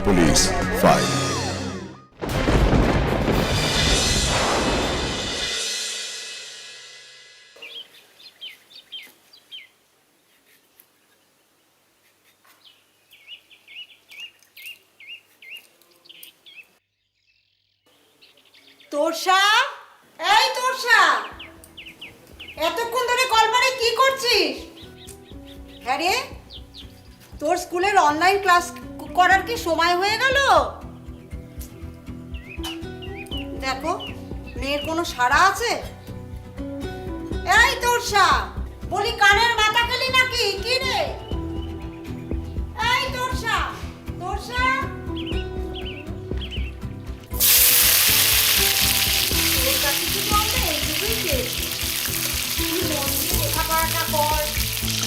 Police file. Torsa, এই তোরসা, এতক্ষণ ধরে কলপারে কি করছিস? হ্যাঁ রে, তোর স্কুলের অনলাইন ক্লাস করার কি সময় হয়ে গেল? দেখো মেয়ের কোনো সাড়া আছে? এই তোরসা, বলি কানের মাথা খেলি নাকি? কি রে? এই তোরসা, তোরসা,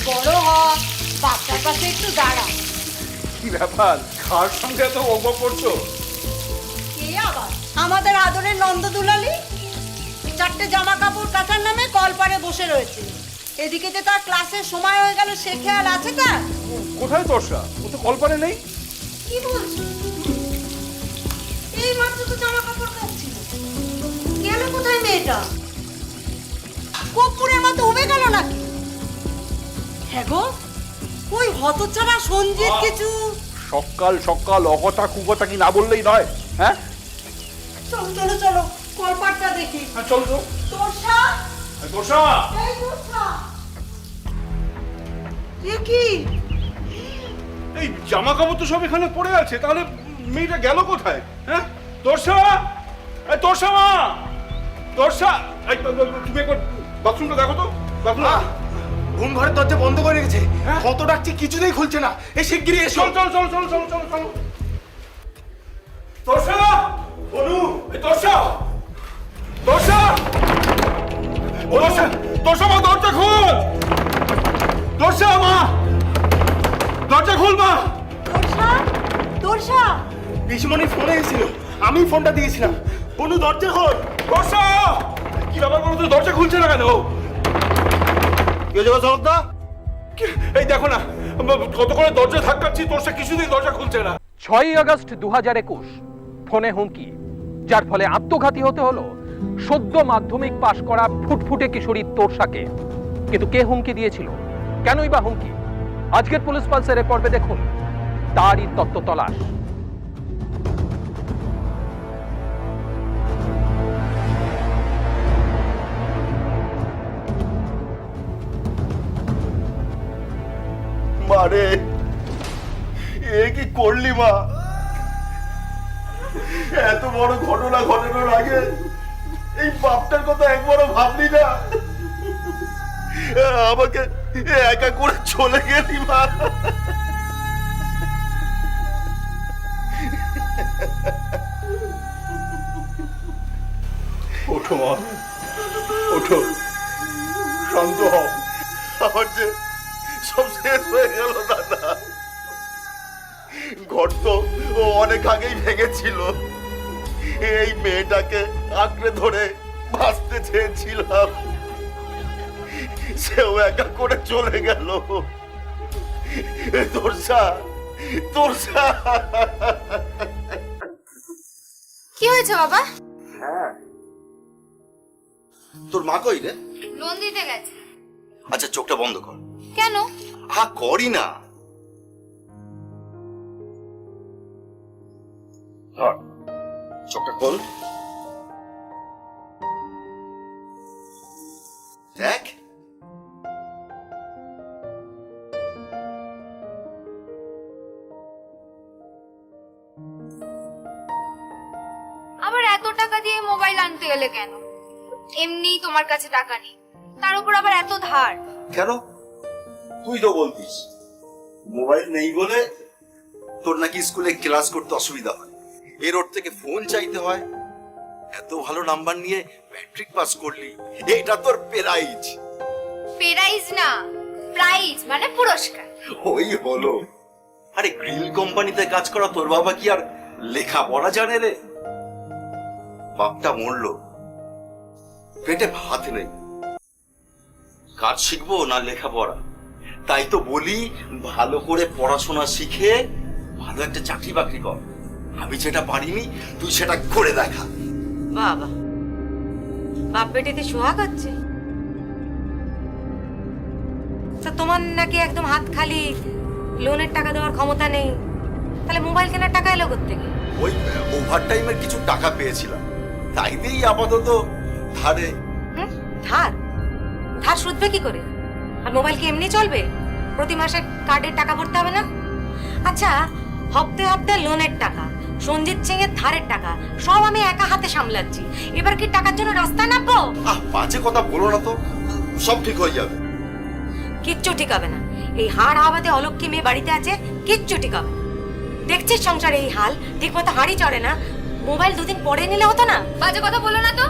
বড় হ, বাচ্চার পাশে একটু দাঁড়া। কি ব্যাপার, কার সঙ্গে এত অগপ করছো? কে আবার? আমাদের আদরের নন্দদুলালি চারটে জামা কাপড় কাচার নামে কলপারে বসে রয়েছে। এদিকে যে তার ক্লাসের সময় হয়ে গেল সে খেয়াল আছে তার? কোথায় তোরসা? ও তো কলপারে নেই। কি বলছো? এই মাত্র তো জামা কাপড় কাচ্ছিল। গেল কোথায় মেয়েটা? কপুরের মতো উবে গেল নাকি? হ্যাঁ গো, ওই হতচ্ছাড়া সঞ্জিত কিছু। সকাল সকাল অকথা কুকথা কি না বললেই নয়। হ্যাঁ চলো চলো চলো, কলপাটটা দেখি। হ্যাঁ চল তো। তোরসা, তোরসা, এই তোরসা, এ কি? এই জামা কাপড় তো সব এখানে পড়ে আছে, তাহলে মেয়েটা গেল কোথায়? হ্যাঁ তোরসা, এই তোরসা মা, তোরসা, এই তুমি একবার বাথরুমটা দেখো তো। বাথরুম ঘুম ঘরের দরজা বন্ধ করে রেখেছে। হ্যাঁ? কত ডাকছি কিছুতেই খুলছে না। এই শিগগিরই এসো। চল চল চল চল চল চল চল। তোরসা, বনু, এই তোরসা, তোরসা, তোরসা, তোরসা মা দরজা খোল। তোরসা মা, দরজা খোল মা। তোরসা, তোরসা, পিসমণি ফোনে এসেছিল, আমি ফোনটা দিয়েছিলাম। বনু দরজা খোল। তোরসা, কি ব্যাপার বলো তো, দরজা খুলছে না কেন? কি হয়েছে সরদা? এই দেখো না, কত করে দরজা ধাক্কাচ্ছি, তোরসা কিছুতেই দরজা খুলছে না। 6ই আগস্ট 2021 ফোনে হুমকি, যার ফলে আত্মঘাতী হতে হলো সদ্য মাধ্যমিক পাশ করা ফুটফুটে কিশোরী তোরসাকে। কিন্তু কে হুমকি দিয়েছিল, কেনই বা হুমকি? আজকের পুলিশ পালসের পর্বে দেখুন তারই তত্ত্ব তলাশ। মারে, এ কি করলি মা? এত বড় ঘটনা ঘটানোর আগে এই বাপটার কথা একবারও ভাবলি না? আমাকে একা করে চলে গেলি মা। ওঠো মা, ওঠো, শান্ত হও। আমার যে সব শেষ হয়ে গেল দাদা। ঘর তো অনেক আগেই ভেঙেছিল। এই মেয়েটাকে আঁকড়ে ধরে বাঁচতে চেয়েছিলাম, সেও একা করে চলে গেল। তোরসা, তোরসা। কি হয়েছে বাবা? তোর মা কই রে? লোন দিতে গেছে। আচ্ছা চোখটা বন্ধ কর। কেন? করি না। চোখটা খোল। দেখ, আবার এত টাকা দিয়ে মোবাইল আনতে গেলে কেন? এমনি তোমার কাছে টাকা নেই, তার উপর আবার এত ধার। কেন? তুই তো বলতিস মোবাইল নেই বলে তোর নাকি স্কুলে ক্লাস করতে অসুবিধা হয়, এর ওর থেকে ফোন চাইতে হয়। এত ভালো নাম্বার নিয়ে ম্যাট্রিক পাস করলি, এটা তোর প্রাইজ। প্রাইজ না, প্রাইজ মানে পুরস্কার। ওই হলো। আরে গ্রিল কোম্পানিতে কাজ করা তোর বাবা কি আর লেখাপড়া জানে রে? বাপটা মরলো, পেটে ভাত নেই, কাজ শিখবো না লেখাপড়া? তাই তো বলি ভালো করে পড়াশোনা শিখে ভালো একটা চাকরি বাকরি কর। আমি যেটা পারিনি তুই সেটা করে দেখা। বাবা, বাপ বেটিতে সোহাগ হচ্ছে? তো তোমার নাকি একদম হাত খালি, লোনের টাকা দেওয়ার ক্ষমতা নেই, তাহলে মোবাইল কেনার টাকা এলো কোত্থেকে? ওই ওভারটাইমের কিছু টাকা পেয়েছিলাম, তাই দিয়েই আপাতত ধারে। হুম, ধার? ধার শুধবে কি করে? আর মোবাইল কি এমনি চলবে? প্রতি মাসে কার্ডের টাকা ভরতে হবে না? আচ্ছা, হপ্তে হপ্তে লোনের টাকা, সঞ্জিত সিং এর ধারের টাকা, সব আমি একা হাতে সামলাচ্ছি। এবার কি টাকার জন্য রাস্তায় নামবো? বাজে কথা বলো না তো, সব ঠিক হয়ে যাবে। কিচ্ছু ঠিক হবে না। এই হাড় হাওয়াতে অলক্ষী মেয়ে বাড়িতে আছে, কিচ্ছু ঠিক হবে না। দেখছিস সংসারে এই হাল, ঠিক মতো হাড়ি চড়ে না। মোবাইল দুদিন পরে নিলে হতো না? বাজে কথা বলো না তো।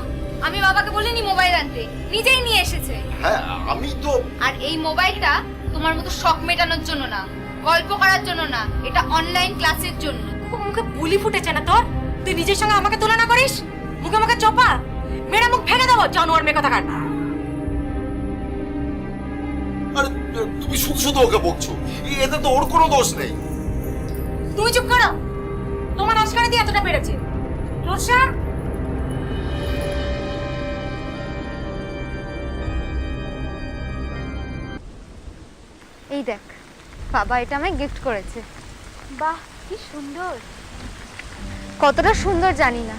আমি বাবাকে বলিনি মোবাইল আনতে, নিজেই নিয়ে এসেছে। হ্যাঁ, আমি তো। আর এই মোবাইলটা তোমার মতো শখ মেটানোর জন্য না, গল্প করার জন্য না, এটা অনলাইন ক্লাসের জন্য। খুব মুখে বুলি ফুটেছে না তোর? তুই নিজের সঙ্গে আমাকে তুলনা করিস? মুখে মুখে চোপা মেয়েরা মুখ ভেঙে দেবো, জানোয়ার মেয়ে কথা কাট। আরে তুমি শুধু শুধু ওকে বকছো, এতে তো ওর কোনো দোষ নেই। তুমি চুপ করো। তোমার আজকারে দিয়ে এতটা বেড়েছে। রোশা, এই দেখ, বাবা এটা আমায় গিফট করেছে। বাহ, কি সুন্দর! কতটা সুন্দর জানি না,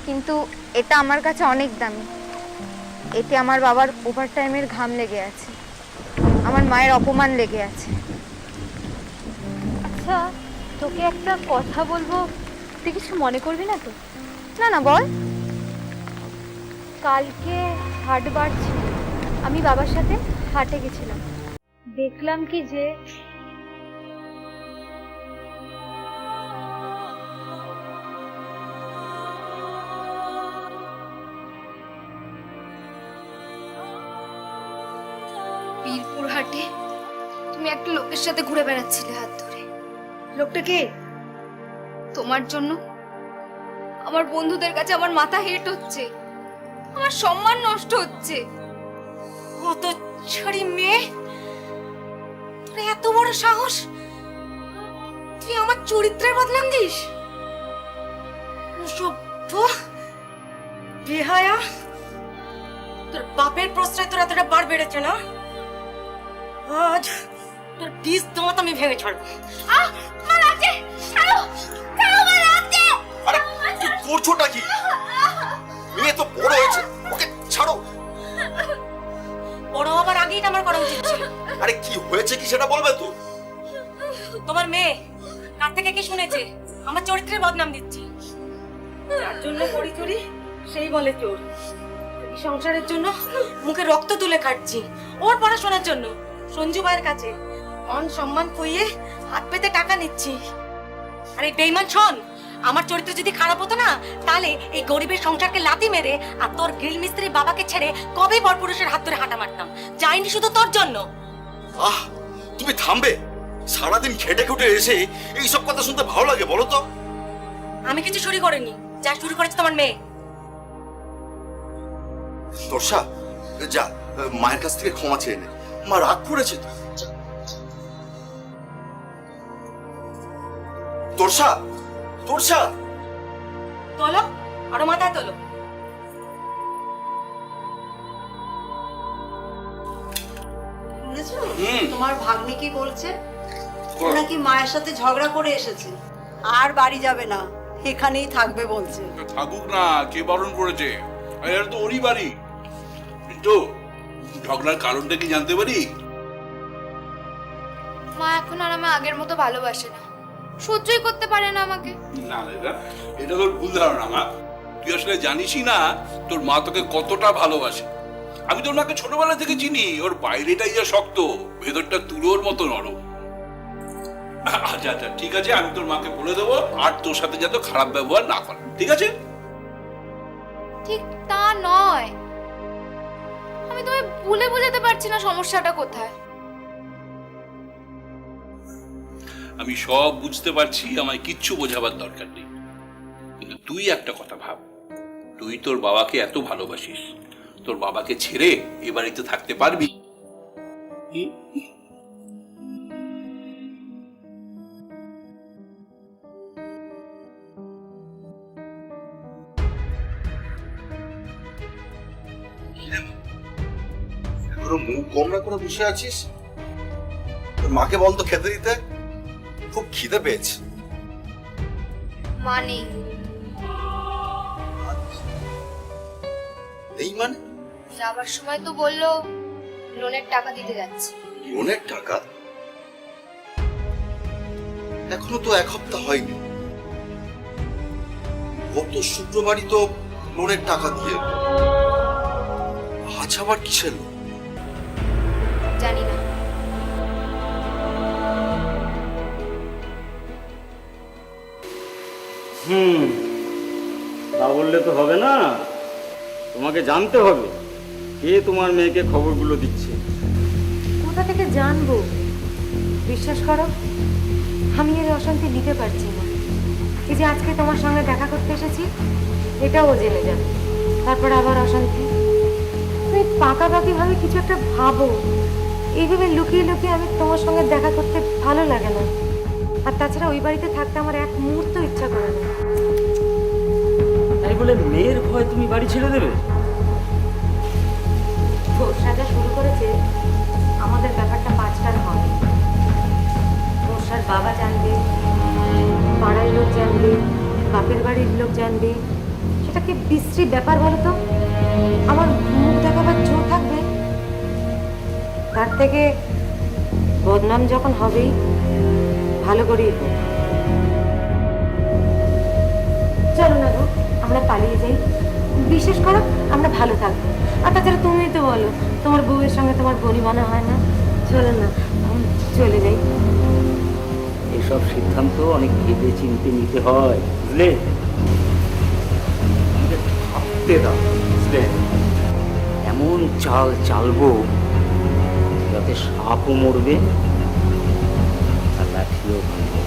কিন্তু এটা আমার কাছে অনেক দামি। এতে আমার বাবার ওভারটাইমের ঘাম লেগে আছে, আমার মায়ের অপমান লেগে আছে। আচ্ছা, তোকে একটা কথা বলবো, তুই কিছু মনে করবি না তো? না না, বল। কালকে হাটবার ছিল, আমি বাবার সাথে হাটে গেছিলাম। দেখলাম কি যে বীরপুর হাটে তুমি একটা লোকের সাথে ঘুরে বেড়াচ্ছিলে হাত ধরে। লোকটা কে? তোমার জন্য আমার বন্ধুদের কাছে আমার মাথা হেট হচ্ছে, আমার সম্মান নষ্ট হচ্ছে। কত ছড়ি মেয়ে, তোর এত বড় সাহস! তুই আমার চরিত্রের বদনাম দিস? অসভ্য, বেহায়া! তোর বাপের প্রশ্রয় তোর এতটা বার বেড়েছে না? আজ তোর বিষ দাঁত আমি ভেঙে ছাড়বো। মা লাগছে, ছাড়ো, ছাড়ো, মা লাগছে। আরে কি করছোটা কি? মেয়ে তো বড় হয়েছে, ওকে ছাড়ো। বড় হবার আগেই এটা আমার করা উচিত ছিল। আরে কি হয়েছে কি সেটা বলবে তো? তোমার মেয়ে কার থেকে কি শুনেছে আমার চরিত্রের বদনাম দিচ্ছি? যার জন্য করি চুরি সেই বলে চোর। এই সংসারের জন্য মুখে রক্ত তুলে খাটছি, ওর পড়াশোনার জন্য সঞ্জু ভাইয়ের কাছে মান সম্মান খুইয়ে হাত পেতে টাকা নিচ্ছি। আর এই বেইমান শোন, আমার চরিত্র যদি খারাপ হতো না, তাহলে এই গরিবের সংসারকে লাথি মেরে আর তোর গ্রিল মিস্ত্রি বাবাকে ছেড়ে কবে পরপুরুষের হাত ধরে হাঁটা মারতাম। যাইনি শুধু তোর জন্য। তুমি থামবে? সারাদিন খেটে খুটে এসে এইসব কথা শুনতে ভালো লাগে বলো তো? আমি কিছু শুরু করিনি, যা শুরু করেছে তোমার মেয়ে। তোরসা, যা মায়ের কাছ থেকে ক্ষমা চেয়ে নে, মা রাগ করেছে তো। তোরসা, তোরসা, তোলো, আরো মাথায় তোলো। শুনেছো তোমার ভাগ্নি কি বলছে? ও নাকি মায়ের সাথে ঝগড়া করে এসেছে, আর বাড়ি যাবে না, এখানেই থাকবে বলছে। থাকুক না, কে বারণ করেছে? এটা তো ওরই বাড়ি। কিন্তু ঝগড়ার কারণটা কি জানতে পারি? মা এখন আর আমায় আগের মতো ভালোবাসে না, সহ্যই করতে পারে না আমাকে। না, এটা তোর ভুল ধারণা মা। তুই আসলে জানিসই না তোর মা তোকে কতটা ভালোবাসে। আমি তোর মাকে ছোটবেলা থেকে চিনি, ওর বাইরেটাই যা শক্ত, ভেতরটা তুলোর মতো নরম। আচ্ছা আচ্ছা, ঠিক আছে, আমি তোর মাকে বলে দেবো আর তোর সাথে যাতে খারাপ ব্যবহার না করে, ঠিক আছে? ঠিক তা নয়, আমি তোমায় ভুলে বোঝাতে পারছি না সমস্যাটা কোথায়। আমি সব বুঝতে পারছি, আমায় কিচ্ছু বোঝাবার দরকার নেই। কিন্তু তুই একটা কথা ভাব, তুই তোর বাবাকে এত ভালোবাসিস, তোর বাবাকে ছেড়ে এ বাড়িতে থাকতে পারবি? পুরো মুখ গোমরা করে বসে আছিস? তোর মাকে বল তো খেতে দিতে, খুব খিদে পেয়েছে। মা নেই। এই মানে? যাবার সময় তো বললো লোনের টাকা দিতে যাচ্ছে। লোনের টাকা? এখনো তো 1 সপ্তাহ হয়নি। গত শুক্রবারই তো লোনের টাকা দিয়ে এলো। আজ আবার কিসের লোন? জানি না। তা বললে তো হবে না, তোমাকে জানতে হবে কে তোমার মেয়েকে খবরগুলো দিচ্ছে। কোথা থেকে জানবো? বিশ্বাস করো, আমি এর অশান্তি নিতে পারছি না। এই যে আজকে তোমার সঙ্গে দেখা করতে এসেছি, এটাও ও জেনে যাবে, তারপর আবার অশান্তি। তুমি পাকাপাকি ভাবে কিছু একটা ভাবো। এইভাবে লুকিয়ে লুকিয়ে আমি তোমার সঙ্গে দেখা করতে ভালো লাগে না। আর তাছাড়া ওই বাড়িতে থাকতে আমার এক মুহূর্ত ইচ্ছা করে না। তাই বলে মেয়ের ভয় তুমি বাড়ি ছেড়ে দেবে? তোরসাটা শুরু করেছে, আমাদের ব্যাপারটা 5টার হবে। তোরসার বাবা জানবে, পাড়ার লোক জানবে, বাপের বাড়ির লোক জানবে। সেটা কি বিশ্রী ব্যাপার বলো তো? আমার মুখ দেখাবার জোর থাকবে? তার থেকে বদনাম যখন হবেই, ভালো করেই হোক। চলো না গো, আমরা পালিয়ে যাই। বিশেষ করো, আমরা ভালো থাকবো। আর তাছাড়া তুমি তো বলো তোমার বউয়ের সঙ্গে তোমার গরিমানা হয় না। চলো না, চলে যাই। এসব সিদ্ধান্ত অনেক ভেবে চিনতে নিতে হয়, বুঝলে? আমাকে ভাবতে দাও, বুঝলে? এমন চাল চালবো যাতে সাপও মরবে আর লাঠিও ভাঙবে।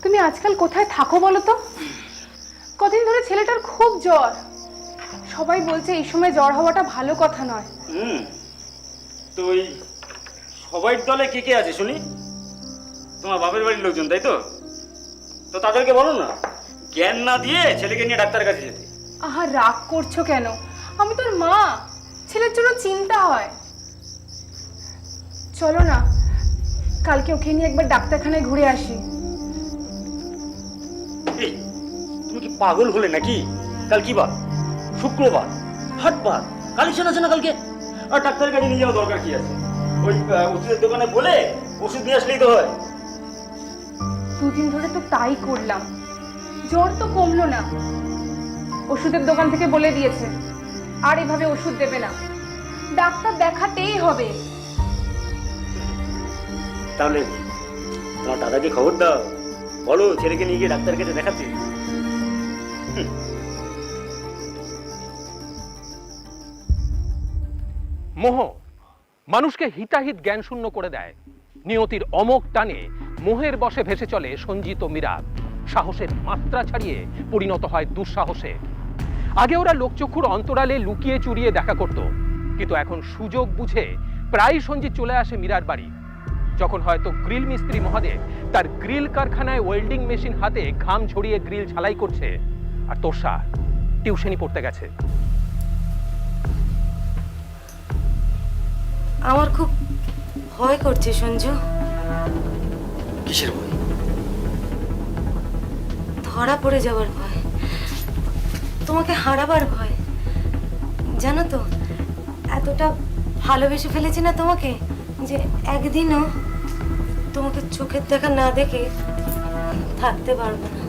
তুমি আজকাল কোথায় থাকো বলো তো? কদিন ধরে ছেলেটার খুব জ্বর। সবাই বলছে এই সময় জ্বর হওয়াটা ভালো কথা নয়। তো ওই সবাই দলে কে কে আছে শুনি? তোমার বাপের বাড়ির লোকজন, তাই তো? তো তাদেরকে বলো না জ্ঞান না দিয়ে ছেলেকে নিয়ে ডাক্তারের কাছে যেতে। আহা, রাগ করছো কেন? আমি তোর মা, ছেলের জন্য চিন্তা হয়। চলো না, কালকে ওকে নিয়ে একবার ডাক্তারখানায় ঘুরে আসি। এই তুমি কি পাগল হলে নাকি? কাল কি বার? শুক্রবার, হাটবার, কালেকশন আছে না কালকে? আর ডাক্তারের কাছে নিয়ে যাওয়া দরকার কি আছে? ওই ওষুধের দোকানে বলে ওষুধ নিয়ে আসলেই তো হয়। দুদিন ধরে তো তাই করলাম, জ্বর তো কমলো না। ওষুধের দোকান থেকে বলে দিয়েছে আর এভাবে ওষুধ দেবে না, ডাক্তার দেখাতেই হবে। তাহলে তোমার দাদাকে খবর দাও, বলো ছেলেকে নিয়ে গিয়ে ডাক্তারের কাছে দেখাতে। মোহ মানুষকে হিতাহিত জ্ঞান শূন্য করে দেয়। নিয়তির অমোঘ টানে মোহের বশে ভেসে চলে সঞ্জিত মীরা। সাহসের মাত্রা ছাড়িয়ে পরিণত হয় দুঃসাহসে। আগে ওরা লোকচক্ষুর অন্তরালে লুকিয়ে চুরিয়ে দেখা করত, কিন্তু এখন সুযোগ বুঝে প্রায় সঞ্জিত চলে আসে মীরার বাড়ি। যখন হয়তো গ্রিল মিস্ত্রি মহাদেব তার গ্রিল কারখানায় ওয়েল্ডিং মেশিন হাতে ঘাম ঝরিয়ে গ্রিল ঝালাই করছে, আর তোরসা টিউশনি পড়তে গেছে। আমার খুব ভয় করছে সঞ্জু। কিসের ভয়? ধরা পড়ে যাওয়ার ভয়, তোমাকে হারাবার ভয়। জানো তো, এতটা ভালোবেসে ফেলেছি না তোমাকে, যে একদিনও তোমাকে চোখের দেখা না দেখে থাকতে পারবো না।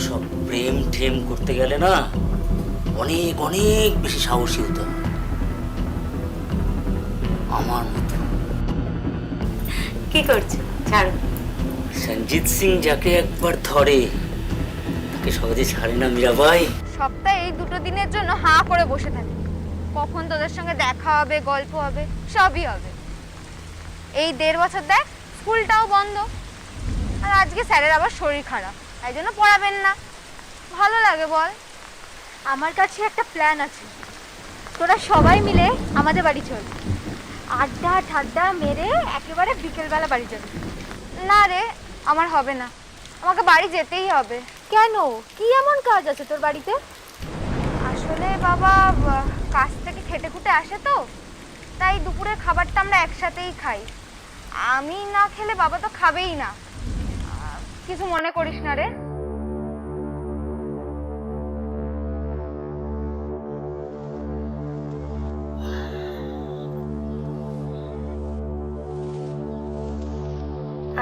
সব প্রেম ঠেম করতে গেলে না অনেক অনেক বেশি সাহসী হতে হয়। আমার মতো। কি করছো? ছাড়ো। সঞ্জিত সিং যাকে একবার ধরে তাকে সহজে ছাড়ে না মীরাবাই। সপ্তাহে এই 2 দিনের জন্য হাঁ করে বসে থাকে। কখন তোদের সঙ্গে দেখা হবে, গল্প হবে, সবই হবে। এই 1.5 বছর দেখ স্কুলটাও বন্ধ, আর আজকে স্যারের আবার শরীর খারাপ, তাই জন্য পড়াবেন না। ভালো লাগে বল? আমার কাছে একটা প্ল্যান আছে, তোরা সবাই মিলে আমাদের বাড়ি চল। আড্ডা ঠাড্ডা মেরে একেবারে বিকেলবেলা বাড়ি যাবে। না রে, আমার হবে না, আমাকে বাড়ি যেতেই হবে। কেন, কি এমন কাজ আছে তোর বাড়িতে? আসলে বাবা কাজ থেকে খেটে খুটে আসে তো, তাই দুপুরের খাবারটা আমরা একসাথেই খাই। আমি না খেলে বাবা তো খাবেই না। কিছু মনে করিস না রে।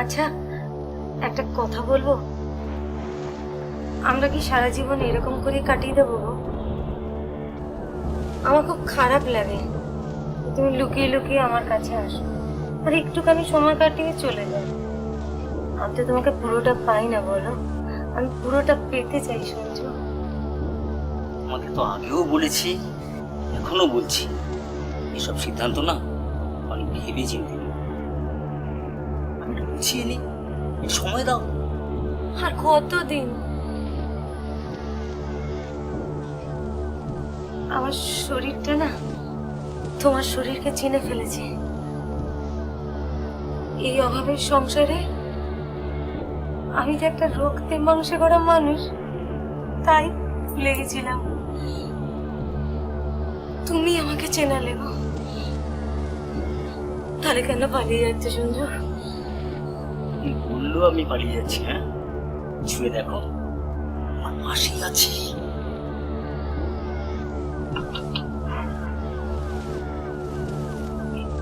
আচ্ছা, একটা কথা বলবো? আমরা কি সারা জীবন এরকম করে কাটিয়ে দেবো? আমার খুব খারাপ লাগে তুমি লুকিয়ে লুকিয়ে আমার কাছে আসো আর একটুখানি সময় কাটিয়ে চলে যাও। আমি তো তোমাকে পুরোটা পাই না, বলো? আমি পুরোটা পেতে চাই সঞ্জু। তোমাকে তো আগেও বলেছি, এখনো বলছি, এসব সিদ্ধান্ত না অনেক ভেবে চিন্তে নিও। আমি একটু গুছিয়ে নিই, একটু সময় দাও। আর কতদিন? আমার শরীরটা না তোমার শরীরকে চিনে ফেলেছে। এই অভাবের সংসারে আমি যে একটা রক্তে মাংসে করা মানুষ, তাই ভুলে গেছিলাম। তুমি আমাকে চেনালে গো, তাহলে কেন পালিয়ে যাচ্ছে সঞ্জু? তুমি বললো আমি পালিয়ে যাচ্ছি? হ্যাঁ, ছুঁয়ে দেখো, আমার পাশেই আছি।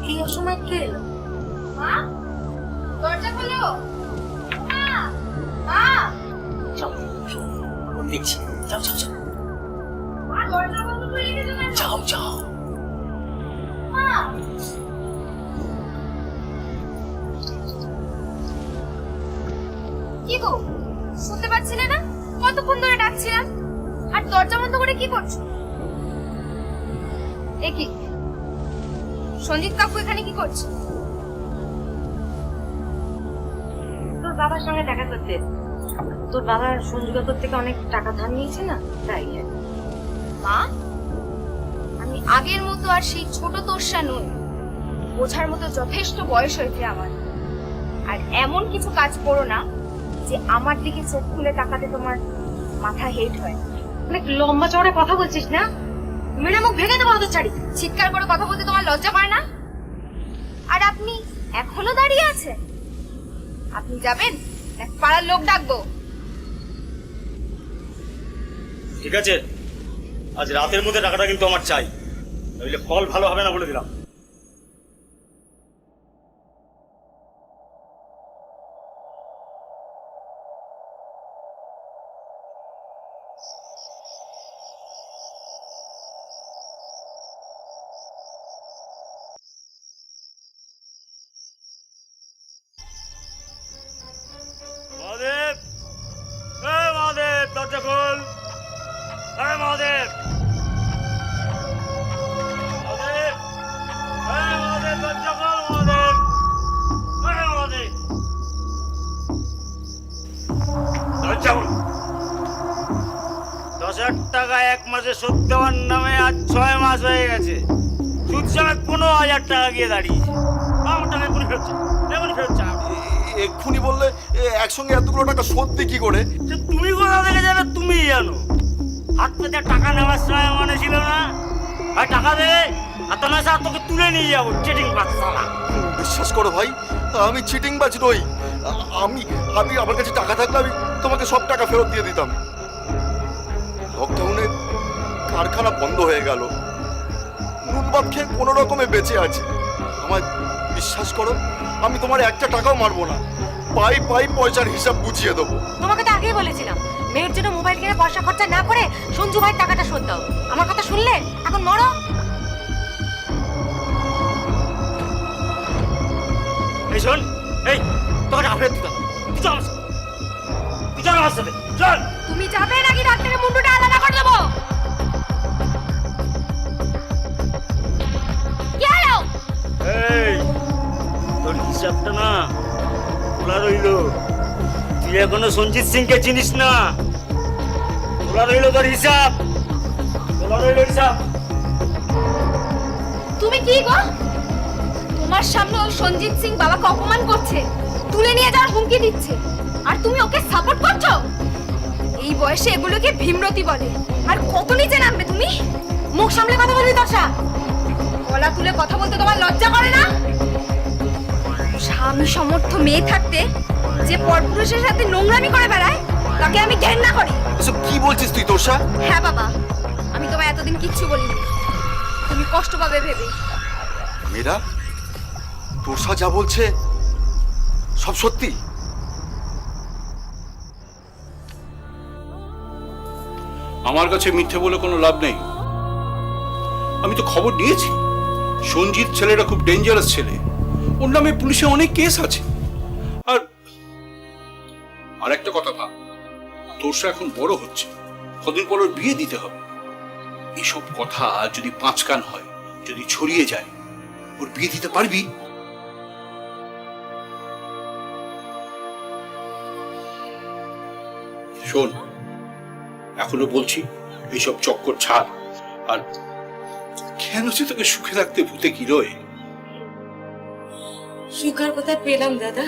এই অসময় কে এলো? মা, দরজা খোলো। মা, মা, যাও, আমি দেখছি। যাও যাও যাও, মা, দরজা বন্ধ করে রেখেছো কেন? যাও যাও। মা, কি গো, শুনতে পাচ্ছিলে না? কতক্ষণ ধরে ডাকছিলাম, আর দরজা বন্ধ করে কি করছো? এ কি, সঞ্জিত কাকু এখানে কি করছে? তোর বাবার সঙ্গে দেখা করতে। তোর বাবা সঞ্জু কাকুর থেকে অনেক টাকা ধার নিয়েছে না, তাই। মা, আমি আগের মতো আর সেই ছোট তোরসা নই। বোঝার মতো যথেষ্ট বয়স হয়েছে আমার। আর এমন কিছু কাজ করো না যে আমার দিকে চোখ খুলে তাকাতে তোমার মাথা হেট হয়। অনেক লম্বা চড়ে কথা বলছিস না? মেরে মুখ ভেঙে দেবো ওদের চারি। চিৎকার করে কথা বলতে তোমার লজ্জা পায় না? আর আপনি এখনো দাঁড়িয়ে আছেন? আপনি যাবেন, এক পাড়ার লোক ডাকবো। ঠিক আছে, আজ রাতের মধ্যে টাকাটা কিন্তু আমার চাই, নইলে ফল ভালো হবে না বলে দিলাম। মহাদেব, মহাদেব, দরজা খোল। মহাদেব, মহাদেব, মহাদেব, দরজা খোল। মহাদেব, মহাদেব, দরজা খোল। 10,000 টাকা এক মাসে শোধ দেওয়ার নামে আজ 6 মাস হয়ে গেছে। সুদ সমেত 15,000 টাকা গিয়ে দাঁড়িয়েছে। আমার টাকা এখনই ফেরত চাই, এখনই ফেরত চাই। এক্ষুনি বললে একসঙ্গে এতগুলো টাকা শোধ দিই কি করে? সে তুমি কোথা থেকে জানো? তুমিই জানো। হাত পেতে টাকা নেওয়ার সময় মনে ছিল না? আর টাকা দে, আর তোমার সাথে তোকে তুলে নিয়ে যাবো। চিটিং বাচ্চারা। বিশ্বাস করো ভাই, আমি চিটিং বাজ নই। আমি আমি আমার কাছে টাকা থাকলে আমি তোমাকে সব টাকা ফেরত দিয়ে দিতাম। লকডাউনে কারখানা বন্ধ হয়ে গেল, নুন ভাত খেয়ে কোনো রকমে বেঁচে আছি। আমার বিশ্বাস করো, আমি তোমার একটা টাকাও মারবো না। পাই পাই পয়সার হিসাব বুঝিয়ে দেবো। তোমাকে তো আগেই বলেছিলাম, মেয়ের জন্য মোবাইল কিনে পয়সা খরচা না করে সঞ্জু ভাইয়ের টাকাটা শোধ দাও। আমার কথা শুনলে? এখন মরো। এই শোন, এই তোকে টাকা ফেরত দিতাম। তুই চল আমার সাথে, তুই চল আমার সাথে, চল। তুমি যাবে নাকি ডাক্তারের মুন্ডুটা আলাদা করে দেবো? কি হলো? এই তোর হিসাবটা না খোলা রইলো। তুই এখনো সঞ্জিত সিংকে চিনিস না। খোলা রইলো তোর হিসাব, খোলা রইলো হিসাব। তুমি কি গো? তোমার সামনে ওই সঞ্জিত সিং বাবাকে অপমান করছে, তুলে নিয়ে যাওয়ার হুমকি দিচ্ছে, আর তুমি ওকে সাপোর্ট করছো? এই বয়সে এগুলোকে ভীমরতি বলে। আর কত নিচে নামবে তুমি? মুখ সামলে কথা বলবি তর্ষা। গলা তুলে কথা বলতে তোমার লজ্জা করে না? স্বামী সমর্থ মেয়ে থাকতে যে পরপুরুষের সাথে নোংরামি করে বেড়ায় তাকে আমি ঘেন্না করি। এসব কি বলছিস তুই তোরসা? হ্যাঁ বাবা, আমি তোমায় এতদিন কিচ্ছু বলিনি, তুমি কষ্ট পাবে ভেবে। মেয়েরা, তোরসা যা বলছে সব সত্যি? আমার কাছে মিথ্যে বলে কোনো লাভ নেই। আমি তো খবর নিয়েছি, সঞ্জিত ছেলেটা খুব ডেঞ্জারাস ছেলে, ওর নামে পুলিশে অনেক কেস আছে। আর একটা কথা ভাব, তোরসা এখন বড় হচ্ছে, কদিন পর ওর বিয়ে দিতে হবে। এসব কথা যদি 5 কান হয়, যদি ছড়িয়ে যায়, ওর বিয়ে দিতে পারবি? শোন, এখনো বলছি, এইসব চক্কর ছাড়। আর কেন যে তোকে সুখে রাখতে ভূতে কি রয়ে? সুখার কথা পেলাম দাদা,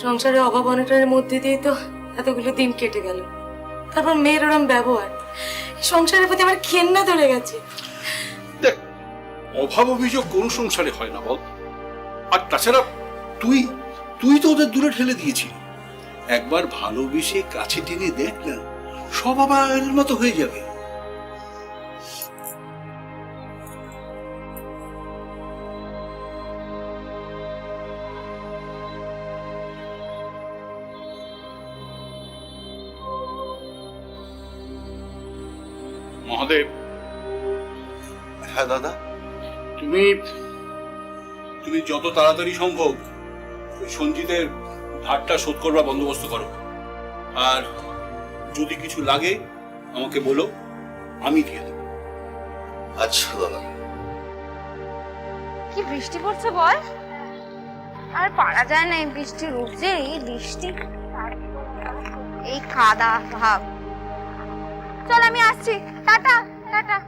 সংসারে অভাব অনটনের মধ্যে দিয়ে তো এতগুলো দিন কেটে গেল। তারপর মেয়ের ওরম ব্যবহার, সংসারের প্রতি আমার ঘেন্না ধরে গেছে। দেখ, অভাব অভিযোগ কোন সংসারে হয় না বল? আর তাছাড়া তুই তো ওদের দূরে ঠেলে দিয়েছিস। একবার ভালোবেসে কাছে টেনে দেখ না, সব আবার আগের মতো হয়ে যাবে। মহাদেব। হ্যাঁ দাদা। তুমি যত তাড়াতাড়ি সম্ভব ওই সঞ্জিতের ধারটা শোধ করবার বন্দোবস্ত করো। আর যদি কিছু লাগে আমাকে বলো, আমি দিয়ে দেব। আচ্ছা দাদা। কি বৃষ্টি পড়ছে বল? আর পারা যায় না এই বৃষ্টির রূপ যে, এই বৃষ্টি, এই কাদা ভাব। চল আমি আসছি, টাটা টাটা।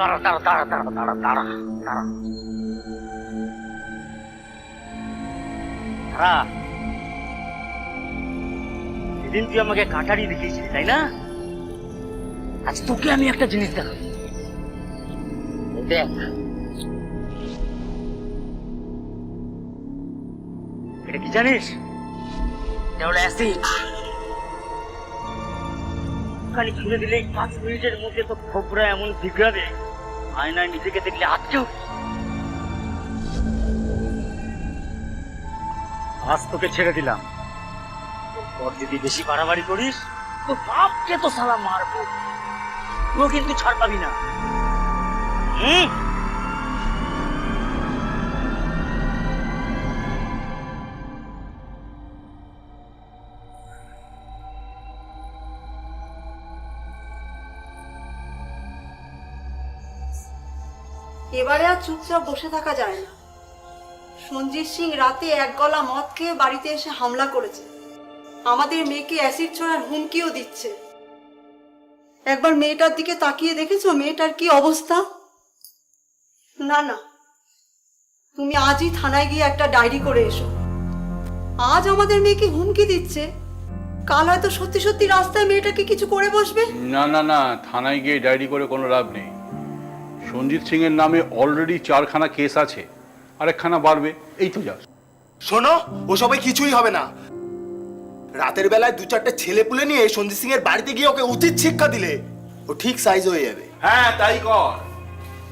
দাঁড়া দাঁড়া দাঁড়া দাঁড়া দাঁড়া দাঁড়া দাঁড়া দাঁড়া। সেদিন তুই আমাকে কাটারি দেখিয়েছিলি তাই না? আজ তোকে আমি একটা জিনিস দেখাবো, দেখ। এটা কি জানিস? এটা হলো অ্যাসিড। খালি ছুঁড়ে দিলেই 5 মিনিটের মধ্যে তো খবরা এমন বিগড়াবে, আয়নায় নিজেকে দেখলে আজকেও। আজ তোকে ছেড়ে দিলাম, তোর যদি বেশি বাড়াবাড়ি করিস তো বাপকে তো সালা মারবো, তুইও কিন্তু ছাড় পাবি না। এবারে আর চুপচাপ বসে থাকা যায় না। সঞ্জিত সিং রাতে 1 গলা মদ খেয়ে বাড়িতে এসে হামলা করেছে, আমাদের মেয়েকে অ্যাসিড ছোড়ার হুমকিও দিচ্ছে। একবার মেয়েটার দিকে তাকিয়ে দেখেছো মেয়েটার কি অবস্থা? না না, তুমি আজই থানায় গিয়ে একটা ডায়েরি করে এসো। আজ আমাদের মেয়েকে হুমকি দিচ্ছে, কাল হয়তো সত্যি সত্যি রাস্তায় মেয়েটাকে কিছু করে বসবে। না না না, থানায় গিয়ে ডায়েরি করে কোনো লাভ নেই। সঞ্জিত সিং এর নামে অলরেডি 4খানা কেস আছে, আরেকখানা বাড়বে, এই তো যা। শোনো, ও সবাই কিছুই হবে না। রাতের বেলায় 2-4টে ছেলে পুলে নিয়ে সঞ্জিত সিং এর বাড়িতে গিয়ে ওকে উচিত শিক্ষা দিলে ও ঠিক সাইজ হয়ে যাবে। হ্যাঁ তাই কর,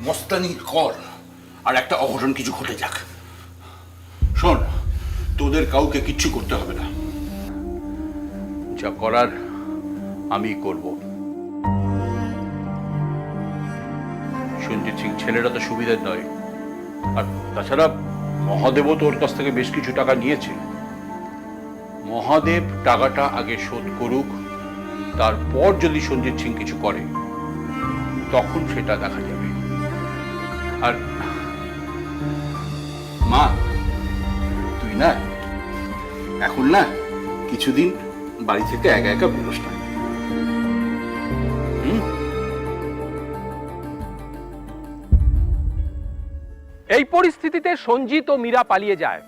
মস্তানি কর, আর একটা অঘটন কিছু ঘটে যাক। শোন, তোদের কাউকে কিচ্ছু করতে হবে না, যা করার আমি করব। সঞ্জিত সিং ছেলেটা তো সুবিধার নয়, আর তাছাড়া মহাদেবও তোর কাছ থেকে বেশ কিছু টাকা নিয়েছে। মহাদেব টাকাটা আগে শোধ করুক, তারপর যদি সঞ্জিত সিং কিছু করে তখন সেটা দেখা যাবে। আর মা, তুই না এখন না কিছুদিন বাড়ি থেকে একা একা বেরোস না। এই পরিস্থিতিতে সঞ্জিত ও মীরা পালিয়ে যায়।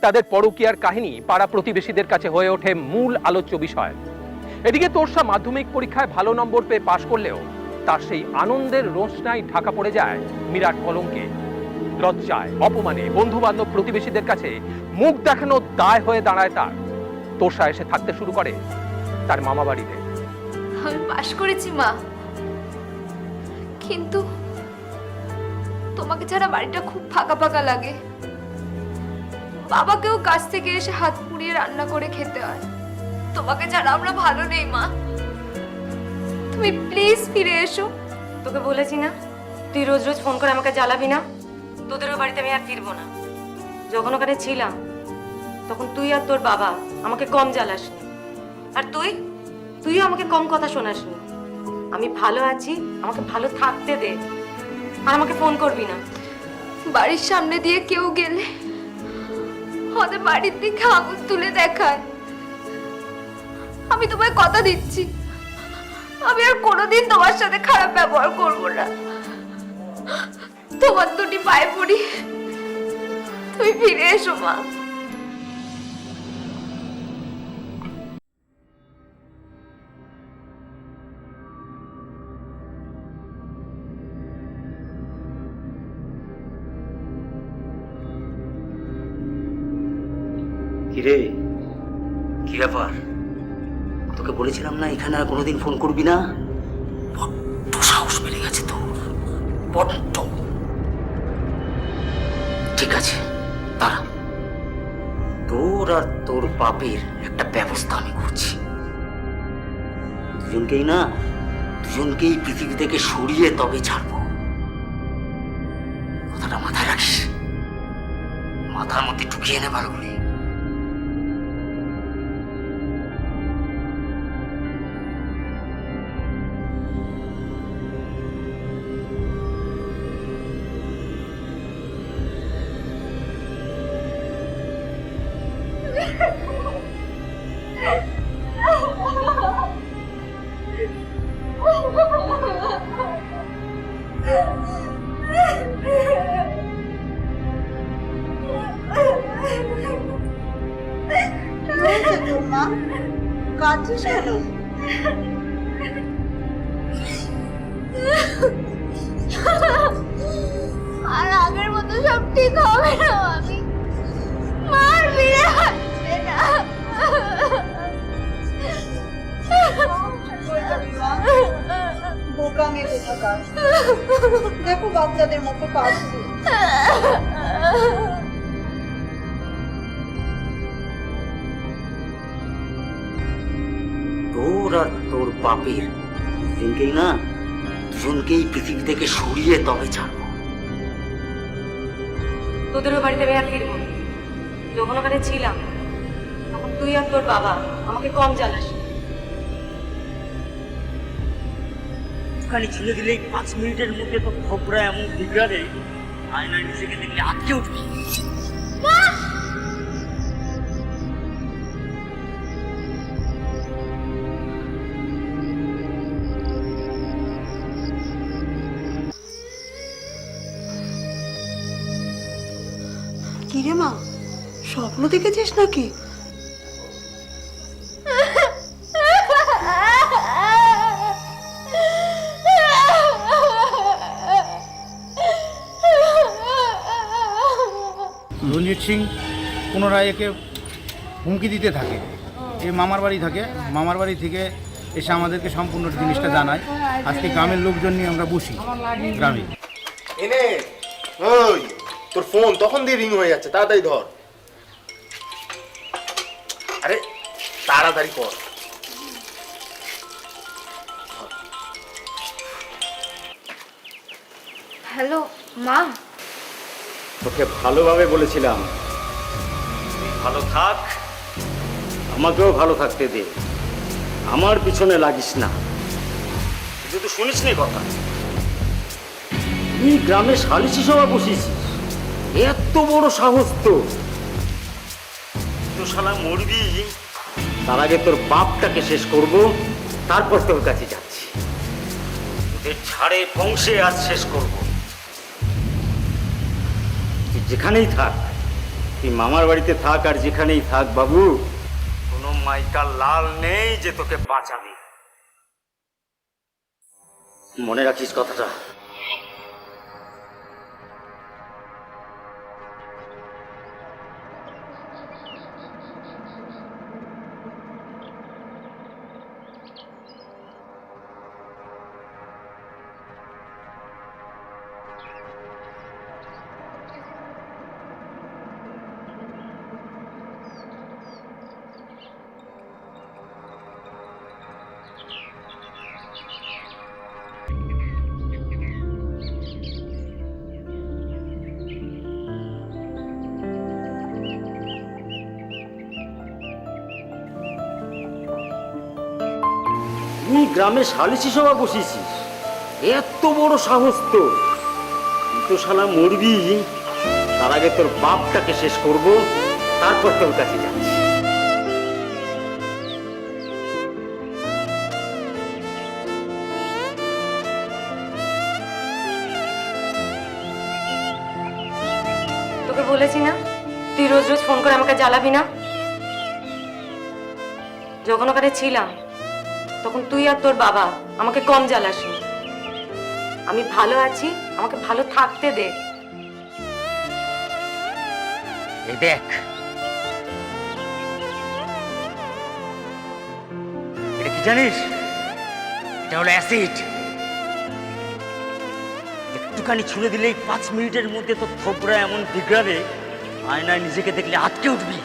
তাদের পরকীয়ার কাহিনী পাড়া প্রতিবেশীদের কাছে হয়ে ওঠে মূল আলোচ্য বিষয়। এদিকে তোরসা মাধ্যমিক পরীক্ষায় ভালো নম্বর পেয়ে পাশ করলেও তার সেই আনন্দের রোশনাই ঢাকা পড়ে যায় মীরার কলঙ্কে। লজ্জায়, অপমানে বন্ধু বান্ধব প্রতিবেশীদের কাছে মুখ দেখানো দায় হয়ে দাঁড়ায় তার। তোরসা এসে থাকতে শুরু করে তার মামা বাড়িতে। আমি পাশ করেছি মা, কিন্তু তোমাকে ছাড়া বাড়িটা খুব ফাঁকা ফাঁকা লাগে। বাবাকেও কাছ থেকে এসে হাত পুড়িয়ে রান্না করে খেতে হয়। তোমাকে ছাড়া আমরা ভালো নেই মা, তুমি প্লিজ ফিরে এসো। তোকে বলেছি না, তুই রোজ রোজ ফোন করে আমাকে জ্বালাবি না। তোদের ওই বাড়িতে আমি আর ফিরবো না। যখন ওখানে ছিলাম তখন তুই আর তোর বাবা আমাকে কম জ্বালাসনি, আর তুইও আমাকে কম কথা শোনাসনি। আমি ভালো আছি, আমাকে ভালো থাকতে দে, আর আমাকে ফোন করবি না। বাড়ির সামনে দিয়ে কেউ গেলে ওদের বাড়ির দিকে আঙুল তুলে দেখায়। আমি তোমায় কথা দিচ্ছি, আমি আর কোনোদিন তোমার সাথে খারাপ ব্যবহার করব না। তোমার দুটি পায়ে পড়ি, তুমি ফিরে এসো মা। কিরে, কি ব্যাপার? তোকে বলেছিলাম না এখানে আর কোনোদিন ফোন করবি না? বড্ড সাহস বেড়ে গেছে তোর, বড্ড। ঠিক আছে, দাঁড়া, তোর আর তোর বাপের একটা ব্যবস্থা আমি করছি। দুজনকেই পৃথিবী থেকে সরিয়ে তবে ছাড়বো। কথাটা মাথায় রাখিস, মাথার মধ্যে ঢুকিয়ে নে ভালো করে। মা কাঁদছিস কেন? আর আগের মতো সব ঠিক হবে না, আমি মার ফিরে আসবে না। বোকা মেয়ে কোথাকার, দেখো বাচ্চাদের মতো কাঁদছে। তোর আর তোর বাপের দুজনকেই পৃথিবী থেকে সরিয়ে তবে ছাড়বো। তোদের ওই বাড়িতে আমি আর ফিরবো না। যখন ওখানে ছিলাম তখন তুই আর তোর বাবা আমাকে কম জ্বালাসনি। ওখানে ছেড়ে দিলেই 5 মিনিটের মধ্যে তো খবরা এমন বিগড়ালে আয়নায় নিজেকে দেখলে আটকে উঠবি। কিরে মা, স্বপ্ন দেখেছিস নাকি? রঞ্জিত সিং পুনরায় একে হুমকি দিতে থাকে। এ মামার বাড়ি থাকে, মামার বাড়ি থেকে এসে আমাদেরকে সম্পূর্ণ জিনিসটা জানায়। আজকে গ্রামের লোকজন নিয়ে আমরা বসি গ্রামে। এনে ওই তোর ফোন তখন দিয়ে রিং হয়ে যাচ্ছে, তাড়াতাড়ি ধর। আরে তাড়াতাড়ি কর। হ্যালো মা। তোকে ভালোভাবে বলেছিলাম তুই ভালো থাক, আমাকেও ভালো থাকতে দে, আমার পিছনে লাগিস না। তুই তো শুনিস নি কথা, তুই গ্রামে সালিশি সভা বসিয়েছিস, এত বড় সাহস তো। তো শালা মরবি, তার আগে তোর বাপটাকে শেষ করব, তারপর তোর কাছে যাচ্ছি। তোদের ছাড়ে বংশে আজ শেষ করব। তুই যেখানেই থাক, তুই মামার বাড়িতে থাক আর যেখানেই থাক বাবু, কোনো মাইকার লাল নেই যে তোকে বাঁচাবে। মনে রাখিস কথাটা। তুই গ্রামে সালিশি সভা বসিয়েছিস, এত বড় সাহস তো। তুই তো শালা মরবি, তার আগে তোর বাপটাকে শেষ করব, তারপর তোর কাছে যাচ্ছি। তোকে বলেছি না তুই রোজ রোজ ফোন করে আমাকে জ্বালাবি না। যখন ওখানে ছিলাম তখন তুই আর তোর বাবা আমাকে কম জ্বালাসনি। আমি ভালো আছি, আমাকে ভালো থাকতে দে। এই দেখ, এটা কি জানিস? এটা হলো অ্যাসিড। একটুখানি ছুঁড়ে দিলেই 5 মিনিটের মধ্যে তো থোবরা এমন বিগড়াবে, আয়নায় নিজেকে দেখলে আটকে উঠবি।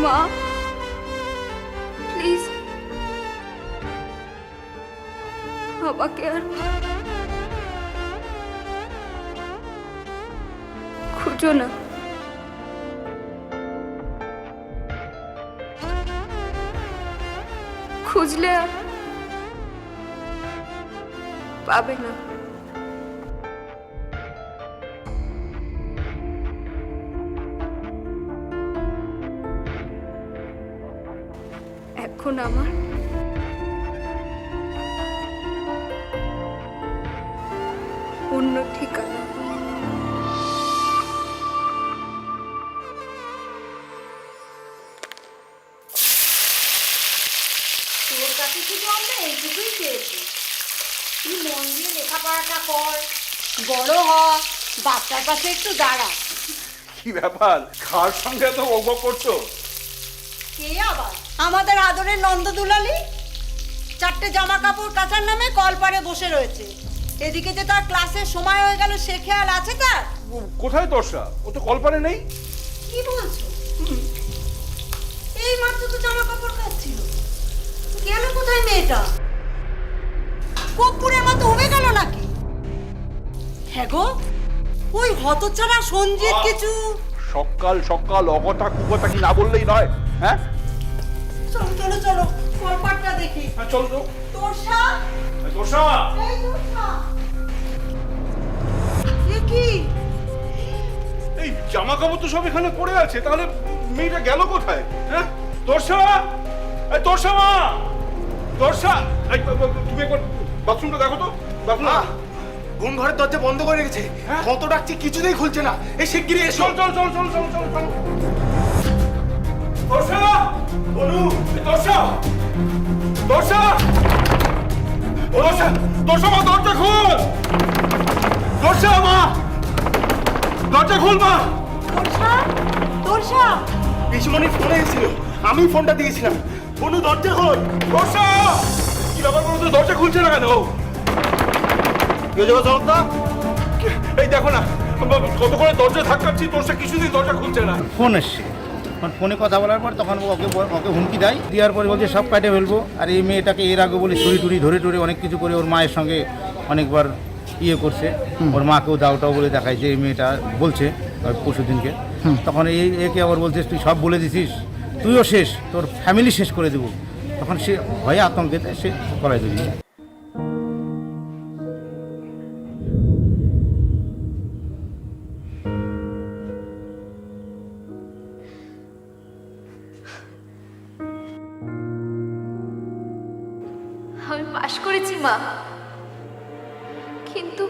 মা প্লিজ আমাকে আর খুঁজো না। খুঁজলে আর পাবে না। এখন আমার অন্য ঠিকানা। তোর কাছে শুধু আমরা এইটুকুই চেয়েছি, তুই মন দিয়ে লেখাপড়াটা কর, বড় হ, বাচ্চার পাশে একটু দাঁড়া। কি ব্যাপার, কার সঙ্গে এত বকবক করছো? কে আবার? আমাদের আদরের নন্দদুলালি 4টে জামা কাপড় কাচার নামে কলপারে বসে রয়েছে। এদিকে যে তার ক্লাসের সময় হয়ে গেল সে খেয়াল আছে তার? কোথায় তর্ষা? ও তো কলপারে নেই। কি বলছো? এই মাত্র তো জামা কাপড় কাচ্ছিল, গেল কোথায় মেয়েটা? কপুরের মতো হয়ে গেল নাকি? হ্যাঁ গো, ওই হতচ্ছাড়া সঞ্জিত কিছু সকাল সকাল অগতা কুকতা কি না বললেই নয়। হ্যাঁ, চলো চলো চলো কলপাটটা দেখি। হ্যাঁ চল তো। তোরসা, তোষা, এই তোরসা, এ কি? এই জামা কাপড় তো সব এখানে পড়ে আছে, তাহলে মেয়েটা গেল কোথায়? হ্যাঁ তোষা, এই তোষা মা, তোষা, এই তুমি একবার বাথরুমটা দেখো তো। বাথরুম কোন ঘরের দরজা বন্ধ করে রেখেছে? হ্যাঁ? কত ডাকছি কিছুতেই খুলছে না। এই শিগগিরই এসো। চল চল চল চল চল চল চল। তোষা, বলু, তোষা, তোষা, তোষা, তোষা মা দরজা খোল। তোষা মা, দরজা খোল মা। তোরসা, তোরসা, পিসমণি ফোনে এসেছিল, আমি ফোনটা দিয়েছিলাম। কোনো দরজা খোল। তোষা, কি ব্যাপার বলো তো, দরজা খুলছে না কেন? এই দেখো না, কত করে দরজা ধাক্কাচ্ছি, তোষা কিছুতেই দরজা খুলছে না। ফোন এসছে, তখন ফোনে কথা বলার পর তখন ওকে হুমকি দেয়, দেওয়ার পরে বলছে সব কাটে ফেলবো। আর এই মেয়েটাকে এর আগে বলে ছুরি টুরি ধরে টরে অনেক কিছু করে ওর মায়ের সঙ্গে অনেকবার ইয়ে করছে, ওর মাকেও দাওটাও বলে দেখায় যে এই মেয়েটা বলছে পরশু দিনকে। তখন একে আবার বলছে তুই সব বলে দিছিস, তুইও শেষ, তোর ফ্যামিলি শেষ করে দেবো। তখন সে ভয়ে আতঙ্কেতে সে করাই দিবি। আমি পাশ করেছি মা, কিন্তু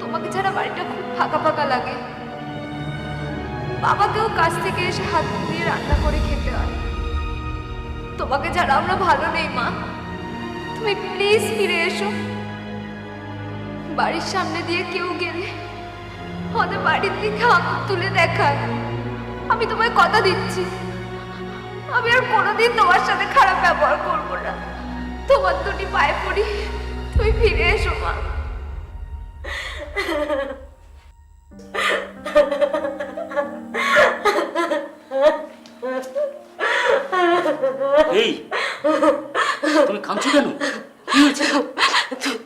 তোমাকে ছাড়া বাড়িটা খুব ফাঁকা ফাঁকা লাগে। বাবাকেও কাছ থেকে এসে হাত দিয়ে রান্না করে খেতে হয়। তোমাকে ছাড়া আমরা ভালো নেই মা, তুমি প্লিজ ফিরে এসো। বাড়ির সামনে দিয়ে কেউ গেলে ওদের বাড়ির দিকে আঙুল তুলে দেখায়। আমি তোমায় কথা দিচ্ছি, আমি আর কোনোদিন তোমার সাথে খারাপ ব্যবহার করবো না। তোমার দুটি পায়ে পড়ি, তুমি ফিরে এসো মা। এই তুমি কাঁদছো কেন? কি হয়েছে?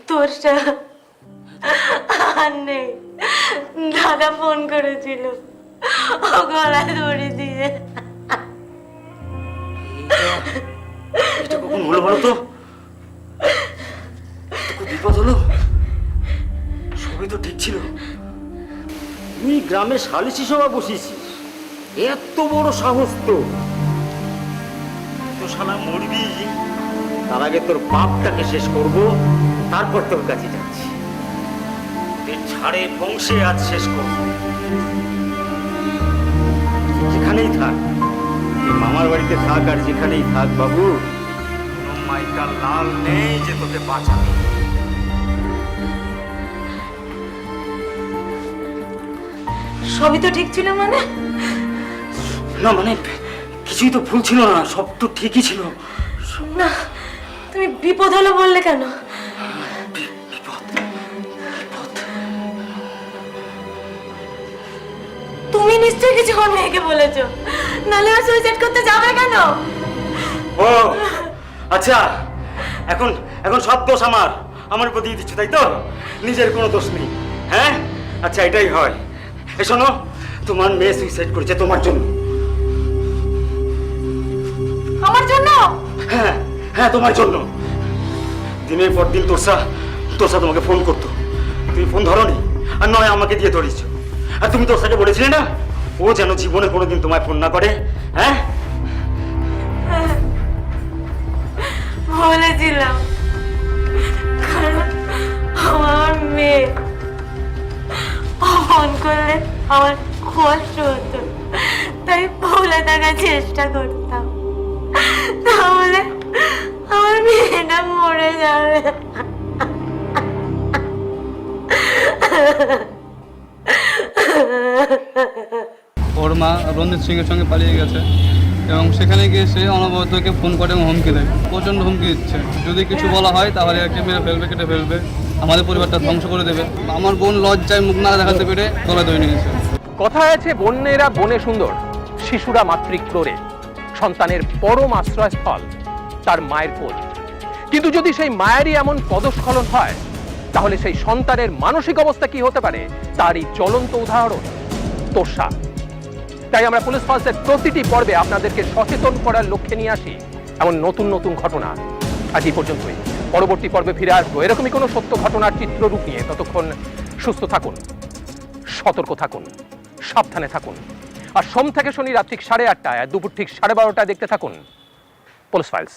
তোরসা আর নেই, দাদা ফোন করেছিল, ও গলায় দড়ি দিয়ে। এটা কখন হলো বলো তো? খুব বিপদ হলো। সবই তো ঠিক ছিল। তুই গ্রামে সালিশি সভা বসিয়েছিস, এত বড় সাহস তো! তো শালা মরবি, তার আগে তোর বাপটাকে শেষ করব, তারপর তোর কাছে যাচ্ছি। তুই ছাড়ে বংশে আজ শেষ করব। যেখানেই থাক, তুই মামার বাড়িতে থাক আর যেখানেই থাক বাবু, কোনো মাইকার লাল নেই যে তোকে বাঁচাবে। সবই তো ঠিক ছিল মানে? না মানে কিছুই তো ভুল ছিল না, সব তো ঠিকই ছিল। না, তুমি বিপদ হলো বললে কেন? বিপদ? তুমি নিশ্চয়ই কিছু ওর মেয়েকে বলেছো, নাহলে ও সুইসাইড করতে যাবে কেন? ও আচ্ছা, এখন এখন সব দোষ আমার উপর দিয়ে দিচ্ছ, তাই তো? নিজের কোনো দোষ নেই, হ্যাঁ? আচ্ছা এটাই হয়। এই শোনো, তোমার মেয়ে সুইসাইড করেছে তোমার জন্য। আমার জন্য? হ্যাঁ হ্যাঁ, তোমার জন্য। দিনের পর দিন তোরসা তোমাকে ফোন করতো, তুমি ফোন ধরোনি, আর নয় আমাকে দিয়ে ধরিয়েছ। আর তুমি তোরসাকে বলেছিলে না ও যেন জীবনে কোনোদিন তোমায় ফোন না করে, হ্যাঁ? বলেছিলাম, কারণ আমার মেয়ে ফোন করলে আমার কষ্ট হতো, তাই ভুলে থাকার চেষ্টা করতাম, তাহলে আমার মেয়েটা মরে যাবে। ওর মা রঞ্জিত সিংয়ের সঙ্গে পালিয়ে গেছে এবং সেখানে গিয়ে সে অনবরতকে ফোন করে এবং হুমকি দেয়, প্রচণ্ড হুমকি দিচ্ছে। যদি কিছু বলা হয় তাহলে একে মেরে ফেলবে, কেটে ফেলবে, আমাদের পরিবারটা ধ্বংস করে দেবে। আমার বোন লজ্জায় মুখ না দেখাতে পেরে গলায় দড়ি নিয়েছে। কথায় আছে বন্যেরা বনে সুন্দর, শিশুরা মাতৃক্রোড়ে। সন্তানের পরম আশ্রয়স্থল তার মায়ের কোল। কিন্তু যদি সেই মায়েরই এমন পদস্খলন হয়, তাহলে সেই সন্তানের মানসিক অবস্থা কি হতে পারে তারই জ্বলন্ত উদাহরণ তোষা। তাই আমরা পুলিশ ফাইলসের প্রতিটি পর্বে আপনাদেরকে সচেতন করার লক্ষ্যে নিয়ে আসি এমন নতুন নতুন ঘটনা। আজ এই পর্যন্তই। পরবর্তী পর্বে ফিরে আসবো এরকমই কোনো সত্য ঘটনার চিত্ররূপ নিয়ে। ততক্ষণ সুস্থ থাকুন, সতর্ক থাকুন, সাবধানে থাকুন। আর সোম থেকে শনি রাত্রি 8:30টায়, দুপুর ঠিক 12:30টায় দেখতে থাকুন পুলিশ ফাইলস।